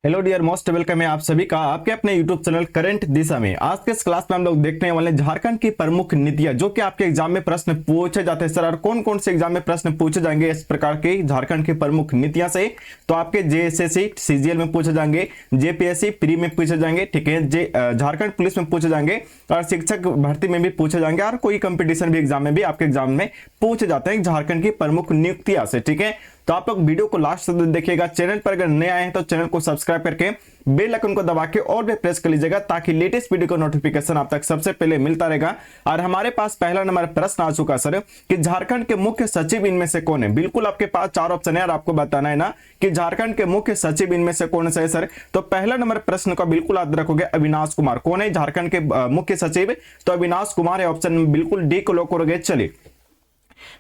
Hello dear most welcome है आप सभी का आपके अपने यूट्यूब चैनल करंट दिशा में। आज के इस क्लास में हम लोग देखने वाले हैं झारखंड की प्रमुख नीतियां जो कि आपके एग्जाम में प्रश्न पूछे जाते हैं। सर और कौन कौन से एग्जाम में प्रश्न पूछे जाएंगे इस प्रकार के झारखंड की प्रमुख नीतियां से? तो आपके जेएसएससी सीजीएल में पूछे जाएंगे, जेपीएससी प्री में पूछे जाएंगे, ठीक है, झारखंड पुलिस में पूछे जाएंगे और शिक्षक भर्ती में भी पूछे जाएंगे और कोई कंपटीशन भी एग्जाम में भी आपके एग्जाम में पूछे जाते हैं झारखंड की प्रमुख नियुक्तियां से। ठीक है, तो आप लोग वीडियो को लास्ट तक देखिएगा। चैनल पर अगर नए आए हैं तो चैनल को सब्सक्राइब करके बेल आइकन को दबा के और भी प्रेस कर लीजिएगा ताकि लेटेस्ट वीडियो का नोटिफिकेशन आप तक सबसे पहले मिलता रहेगा। और हमारे पास पहला नंबर प्रश्न आ चुका सर कि झारखंड के मुख्य सचिव इनमें से कौन है? बिल्कुल आपके पास चार ऑप्शन है और आपको बताना है ना कि झारखंड के मुख्य सचिव इनमें से कौन है सर। तो पहला नंबर प्रश्न का बिल्कुल याद रखोगे अविनाश कुमार। कौन है झारखंड के मुख्य सचिव? तो अविनाश कुमार है, ऑप्शन बिल्कुल डी को लॉक करोगे। चलिए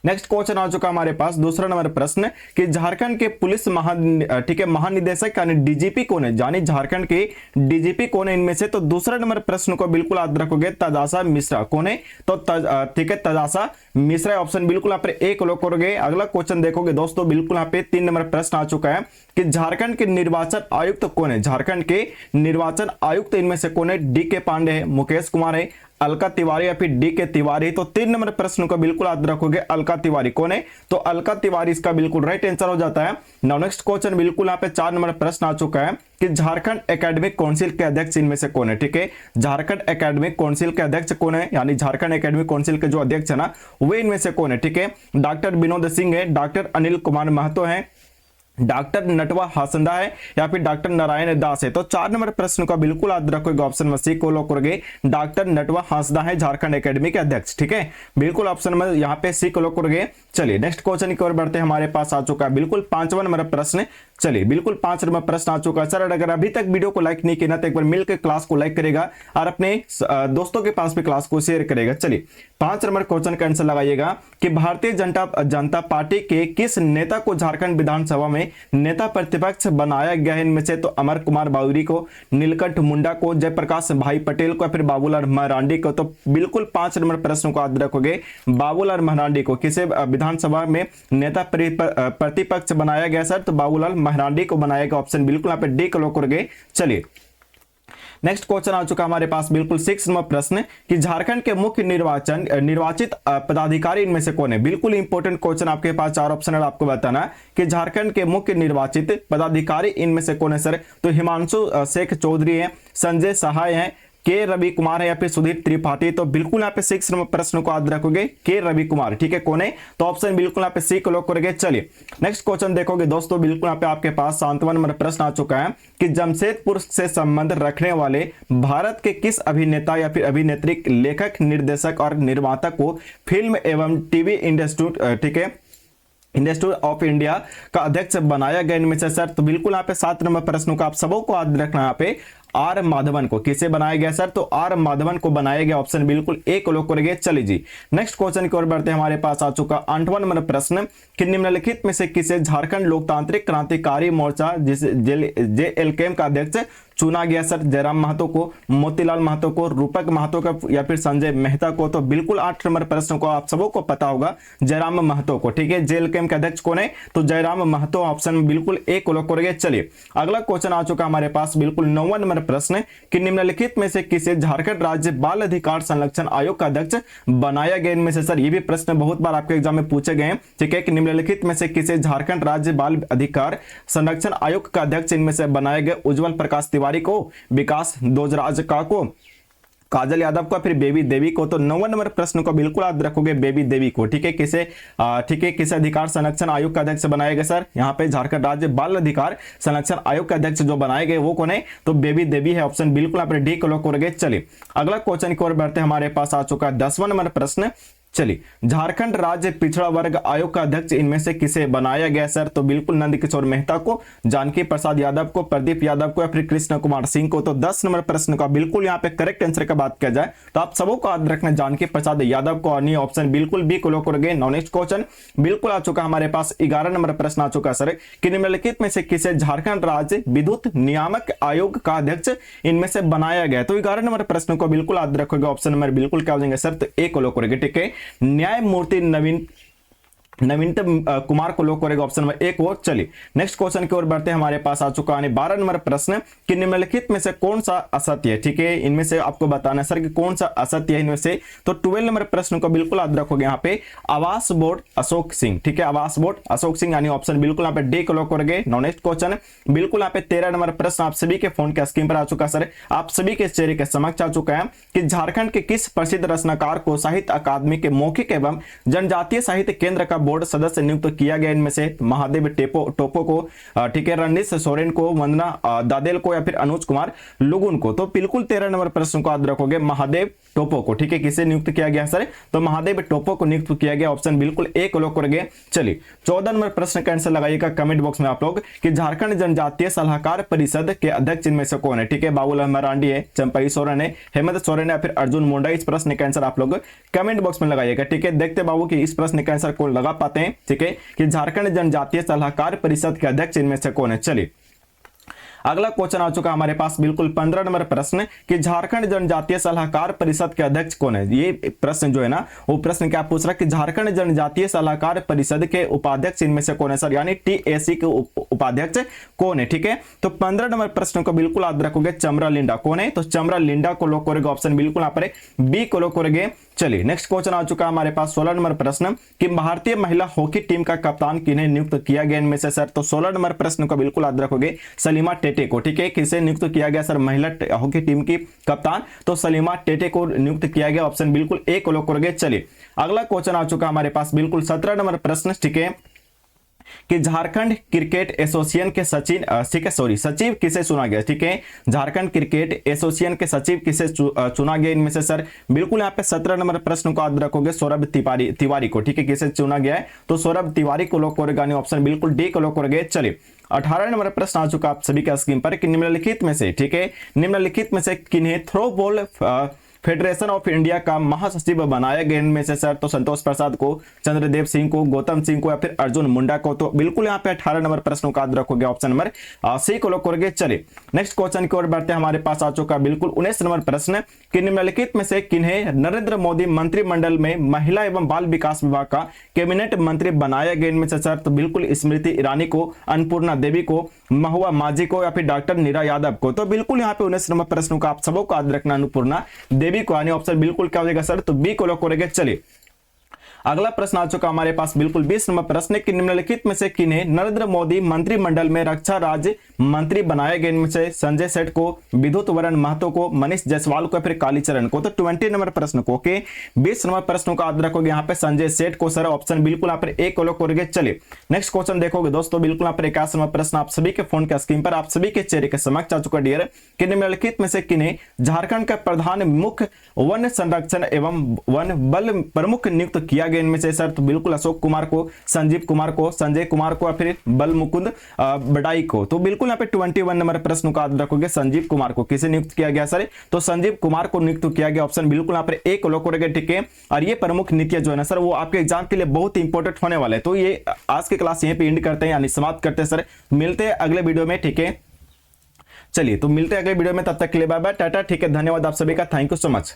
नेक्स्ट क्वेश्चन आ चुका हमारे पास दूसरा नंबर प्रश्न कि झारखंड के पुलिस महानिदेशक यानी डीजीपी कौन है? यानी झारखंड के डीजीपी कौन है इनमें से? तो दूसरा नंबर प्रश्न को बिल्कुल याद रखोगे तजासा मिश्रा। कौन है? तो ठीक है, तजासा मिश्रा ऑप्शन बिल्कुल यहाँ पे एक लोग करोगे। अगला क्वेश्चन देखोगे दोस्तों, बिल्कुल यहाँ पे 3 नंबर प्रश्न आ चुका है कि झारखंड के निर्वाचन आयुक्त कौन है? झारखंड के निर्वाचन आयुक्त इनमें से कौन है? डी के पांडे है, मुकेश कुमार है, अलका तिवारी या फिर डी के तिवारी। तो 3 नंबर प्रश्न को बिल्कुल याद रखोगे अलका तिवारी। कौन है? तो अलका तिवारी इसका बिल्कुल राइट आंसर हो जाता है। नाउ नेक्स्ट क्वेश्चन बिल्कुल यहाँ पे 4 नंबर प्रश्न आ चुका है कि झारखंड एकेडमिक काउंसिल के अध्यक्ष इनमें से कौन है? ठीक है, झारखंड एकेडमिक काउंसिल के अध्यक्ष कौन है? यानी झारखंड एकेडमिक काउंसिल के जो अध्यक्ष है ना वे इनमें से कौन है? ठीक है, डॉक्टर विनोद सिंह है, डॉक्टर अनिल कुमार महतो है, डॉक्टर नटवा हासंदा है या फिर डॉक्टर नारायण दास है। तो 4 नंबर प्रश्न का बिल्कुल याद रखोगे, ऑप्शन में सी को लॉक करोगे। डॉक्टर नटवा हासंदा है झारखंड एकेडमी के अध्यक्ष। ठीक है, बिल्कुल ऑप्शन में यहाँ पे सी को लॉक करोगे। चलिए नेक्स्ट क्वेश्चन की ओर बढ़ते हैं। हमारे पास आ चुका है बिल्कुल 5वां नंबर प्रश्न। चलिए बिल्कुल 5 नंबर प्रश्न आ चुका है सर। अगर अभी तक वीडियो को लाइक नहीं किया ना तो एक बार मिलकर क्लास को लाइक करेगा और अपने दोस्तों के पास भी क्लास को शेयर करेगा। चलिए 5 नंबर क्वेश्चन का आंसर लगाइएगा कि भारतीय जनता पार्टी के किस नेता को झारखंड विधानसभा में नेता प्रतिपक्ष बनाया गया है इनमें से? तो अमर कुमार बावरी को, नीलकंठ मुंडा को, जयप्रकाश भाई पटेल को, फिर बाबूलाल मरांडी को। तो बिल्कुल 5 नंबर प्रश्न को याद रखोगे, बाबूलाल मरांडी को किसे विधानसभा में नेता प्रतिपक्ष बनाया गया सर? तो बाबूलाल मरांडी को बनाया गया, ऑप्शन बिल्कुल यहाँ पे डी को लॉक करोगे। चलिए नेक्स्ट क्वेश्चन आ चुका हमारे पास बिल्कुल 6 नंबर प्रश्न कि झारखंड के मुख्य निर्वाचित पदाधिकारी इनमें से कौन है? बिल्कुल इंपॉर्टेंट क्वेश्चन, आपके पास 4 ऑप्शन है, आपको बताना कि झारखंड के मुख्य निर्वाचित पदाधिकारी इनमें से कौन है सर? तो हिमांशु शेख चौधरी है, संजय सहाय है, के रवि कुमार है या फिर सुधीर त्रिपाठी। तो बिल्कुल यहाँ पे 6 नंबर प्रश्न को याद रखोगे, के रवि कुमार। ठीक है, कौन है? तो ऑप्शन बिल्कुल यहाँ पे सी को लॉक करोगे। चलिए नेक्स्ट क्वेश्चन देखोगे दोस्तों, बिल्कुल यहाँ पे आपके पास 7वां नंबर प्रश्न आ चुका है कि जमशेदपुर से संबंध रखने वाले भारत के किस अभिनेता या फिर अभिनेत्री, लेखक, निर्देशक और निर्माता को फिल्म एवं टीवी इंडस्ट्री, ठीक है, इंस्टीट्यूट ऑफ इंडिया का अध्यक्ष बनाया गया इनमें से सर? तो बिल्कुल यहाँ पे 7 नंबर प्रश्नों का आप सबों को याद रखना। यहाँ पे आर माधवन को किसे बनाया गया सर? तो आर माधवन को बनाया गया, ऑप्शन बिल्कुल ए को लॉक करेंगे। चलिए जी नेक्स्ट क्वेश्चन की ओर बढ़ते हैं। हमारे पास आ चुका 8वां नंबर प्रश्न कि निम्नलिखित में से किसे झारखंड लोकतांत्रिक क्रांतिकारी मोर्चा जिसे जेएलके का अध्यक्ष चुना गया सर? जयराम महतो को, मोतीलाल महतो को, रूपक महतो को या फिर संजय मेहता को? तो बिल्कुल 8 नंबर प्रश्न को आप सबों को पता होगा, जयराम महतो को। ठीक है, जेएलके के अध्यक्ष कौन है? तो जयराम महतो, ऑप्शन बिल्कुल ए को लॉक करेंगे। चलिए अगला क्वेश्चन आ चुका हमारे पास बिल्कुल 9वां नंबर प्रश्न कि निम्नलिखित में से किसे झारखंड राज्य बाल अधिकार संरक्षण आयोग का अध्यक्ष बनाया गया इनमें से सर? ये भी प्रश्न बहुत बार आपके एग्जाम में पूछे गए हैं। ठीक है, कि निम्नलिखित में से किसे झारखंड राज्य बाल अधिकार संरक्षण आयोग का अध्यक्ष इनमें से बनाया गया? उज्जवल प्रकाश तिवारी को, विकास दोजराज का को, काजल यादव को, फिर बेबी देवी को? तो 9वां नंबर प्रश्न को बिल्कुल याद रखोगे, बेबी देवी को। ठीक है, किसे अधिकार संरक्षण आयोग का अध्यक्ष बनाया गया सर? यहाँ पे झारखंड राज्य बाल अधिकार संरक्षण आयोग का अध्यक्ष जो बनाए गए वो कौन है? तो बेबी देवी है, ऑप्शन बिल्कुल आप डी को लॉक करोगे। चलिए अगला क्वेश्चन की ओर बढ़ते हैं। हमारे पास आ चुका है 10वां नंबर प्रश्न। चलिए झारखंड राज्य पिछड़ा वर्ग आयोग का अध्यक्ष इनमें से किसे बनाया गया सर? तो बिल्कुल नंदकिशोर मेहता को, जानकी प्रसाद यादव को, प्रदीप यादव को या फिर कृष्ण कुमार सिंह को? तो 10 नंबर प्रश्न का बिल्कुल यहाँ पे करेक्ट आंसर का बात किया जाए तो आप सबों को याद रखना जानकी प्रसाद यादव को, और ऑप्शन बिल्कुल बी को लॉक करोगे। नेक्स्ट क्वेश्चन बिल्कुल आ चुका हमारे पास 11 नंबर प्रश्न आ चुका सर कि निम्नलिखित में से किसे झारखंड राज्य विद्युत नियामक आयोग का अध्यक्ष इनमें से बनाया गया? तो 11 नंबर प्रश्न को बिल्कुल याद रखोगे, ऑप्शन नंबर बिल्कुल क्या हो जाएंगे सर? तो ए को लॉक करोगे। ठीक है, न्यायमूर्ति नवीन नवीनतम कुमार को लॉक करेगा ऑप्शन नंबर एक वो। चलिए नेक्स्ट क्वेश्चन की ओर बढ़ते हैं। हमारे पास आ चुका है 12 नंबर प्रश्न कि निम्नलिखित में से कौन सा असत्य है। ठीक है, इनमें से आपको बताना है सर कि कौन सा असत्य है इनमें से। तो 12 नंबर प्रश्न को बिल्कुल याद रखोगे यहाँ पे आवास बोर्ड अशोक सिंह। ठीक है, आवास बोर्ड अशोक सिंह यानी ऑप्शन बिल्कुल यहाँ पे डी को लॉक करोगे। नो नेक्स्ट क्वेश्चन बिल्कुल यहाँ पे 13 नंबर प्रश्न आप सभी के फोन के स्क्रीन पर आ चुका सर, आप सभी के चेहरे के समक्ष आ चुका है कि झारखंड के किस प्रसिद्ध रचनाकार को साहित्य अकादमी के मौखिक एवं जनजातीय साहित्य केंद्र का बोर्ड सदस्य नियुक्त किया गया। इनमें से महादेव टोपो को, ठीक है, रणनीत सोरेन को, वंदना दादेल को या फिर अनुज कुमार लुगुन को। तो बिल्कुल 13 नंबर प्रश्न को याद रखोगे महादेव टोपो को। ठीक है, किसे नियुक्त किया गया सर? तो महादेव टोपो को नियुक्त किया गया, ऑप्शन बिल्कुल ए को लॉक करेंगे। चलिए 14 नंबर प्रश्न का आंसर लगाइएगा कमेंट बॉक्स में आप लोग कि झारखंड जनजातीय सलाहकार परिषद के अध्यक्ष इनमें से कौन है। ठीक है, बाबुल अहमद मरांडी है, चंपई सोरेन है, हेमंत सोरेन है या फिर अर्जुन मुंडा। इस प्रश्न का आंसर आप लोग कमेंट बॉक्स में लगाइएगा। ठीक है, देखते बाबू कि इस प्रश्न का आंसर को लगा पाते हैं। ठीक है, कि झारखंड जनजातीय सलाहकार परिषद के अध्यक्ष इनमें से कौन है। चलिए अगला क्वेश्चन आ चुका हमारे पास बिल्कुल 15 नंबर प्रश्न कि झारखंड जनजातीय सलाहकार परिषद के अध्यक्ष कौन है। ये प्रश्न जो है ना वो प्रश्न क्या पूछ रहा है कि झारखंड जनजातीय सलाहकार परिषद के उपाध्यक्ष इनमें से कौन है सर, यानी टीएसी के उपाध्यक्ष कौन है। ठीक है, तो 15 नंबर प्रश्न को बिल्कुल याद रखोगे चमरा लिंडा कौन है। तो चमरा लिंडा को लॉक करेगा, ऑप्शन बिल्कुल यहाँ पर बी को लॉक करेंगे। चलिए नेक्स्ट क्वेश्चन आ चुका हमारे पास 16 नंबर प्रश्न कि भारतीय महिला हॉकी टीम का कप्तान किन्हें नियुक्त किया गया इनमें से सर। तो 16 नंबर प्रश्न को बिल्कुल याद रखोगे सलीमा टेटे को। ठीक है, किसे नियुक्त किया गया सर महिला हॉकी टीम की कप्तान? तो सलीमा टेटे को नियुक्त किया गया, ऑप्शन बिल्कुल ए को लॉक करोगे। चलिए अगला क्वेश्चन आ चुका हमारे पास बिल्कुल 17 नंबर प्रश्न। ठीक है, कि झारखंड क्रिकेट एसोसिएशन के सचिव, ठीक है सॉरी सचिव किसे चुना गया। ठीक है, झारखंड क्रिकेट एसोसिएशन के सचिव किसे चुना गया इनमें से सर। बिल्कुल यहाँ पे 17 नंबर प्रश्न को याद रखोगे सौरभ तिवारी को। ठीक है, किसे चुना गया है? तो सौरभ तिवारी को लॉक करेगा, ऑप्शन बिल्कुल डी को लॉक करोगे। चलिए 18 नंबर प्रश्न आ चुका आप सभी का स्क्रीन पर कि निम्नलिखित में से, ठीक है, निम्नलिखित में से किन्हें throw ball federation of India का महासचिव बनाया गया इनमें से सर। तो संतोष प्रसाद को, चंद्रदेव सिंह को, गौतम सिंह को या फिर अर्जुन मुंडा को। तो बिल्कुल यहाँ पे 18 नंबर प्रश्नों का याद रखोगे, ऑप्शन नंबर सी को लॉक करोगे। चलिए नेक्स्ट क्वेश्चन की ओर बढ़ते हैं। हमारे पास आ चुका बिल्कुल 19 नंबर प्रश्न कि निम्नलिखित में से किन्हें नरेंद्र मोदी मंत्रिमंडल में महिला एवं बाल विकास विभाग का कैबिनेट मंत्री बनाया गया इनमें से सर। तो बिल्कुल स्मृति ईरानी को, अन्नपूर्णा देवी को, महुआ माझी को या फिर डॉक्टर नीरा यादव को। तो बिल्कुल यहाँ पे 19 नंबर प्रश्नों का आप सबको याद रखना, अन्नपूर्णा देवी को, यानी ऑप्शन बिल्कुल क्या हो जाएगा सर? तो बी को लॉक करेंगे। चलिए अगला प्रश्न आ चुका हमारे पास बिल्कुल 20 नंबर प्रश्न कि निम्नलिखित में से किन्हें नरेंद्र मोदी मंत्रिमंडल में रक्षा राज्य मंत्री बनाए गए इनमें से संजय सेठ को, विद्युत वरण महतो को, मनीष जायसवाल को, फिर कालीचरण को। तो 20 नंबर प्रश्न को के 20 नंबर प्रश्नों का याद रखोगे यहाँ पे संजय सेठ को सर, ऑप्शन बिल्कुल यहाँ पर ए को लॉक करोगे। चलिए नेक्स्ट क्वेश्चन देखोगे दोस्तों, बिल्कुल यहाँ पर 21 नंबर प्रश्न आप सभी के फोन के स्क्रीन पर आप सभी के चेहरे के समक्ष आ चुका डियर कि निम्नलिखित में से किन्हें झारखंड का प्रधान मुख्य वन संरक्षण एवं वन बल प्रमुख नियुक्त किया गया इनमें से सर। तो बिल्कुल अशोक कुमार को, संजीव कुमार को, संजय कुमार को या फिर बल मुकुंद बडाई को। तो बिल्कुल यहाँ पे 21 नंबर प्रश्न का याद रखोगे संजीव कुमार को। किसे नियुक्त किया गया सर? तो संजीव कुमार को नियुक्त किया गया, ऑप्शन बिल्कुल यहाँ पर ए को लॉक करोगे। ठीक है, और ये प्रमुख नीतियां जो है ना सर वो आपके एग्जाम के लिए बहुत इंपॉर्टेंट होने वाले हैं। तो ये आज की क्लास यहीं पे एंड करते हैं, यानी समाप्त करते हैं सर। मिलते हैं अगले वीडियो में। ठीक है, चलिए तो मिलते हैं अगले वीडियो में, तब तक के लिए बाय बाय टाटा। ठीक है, धन्यवाद आप सभी का, थैंक यू सो मच।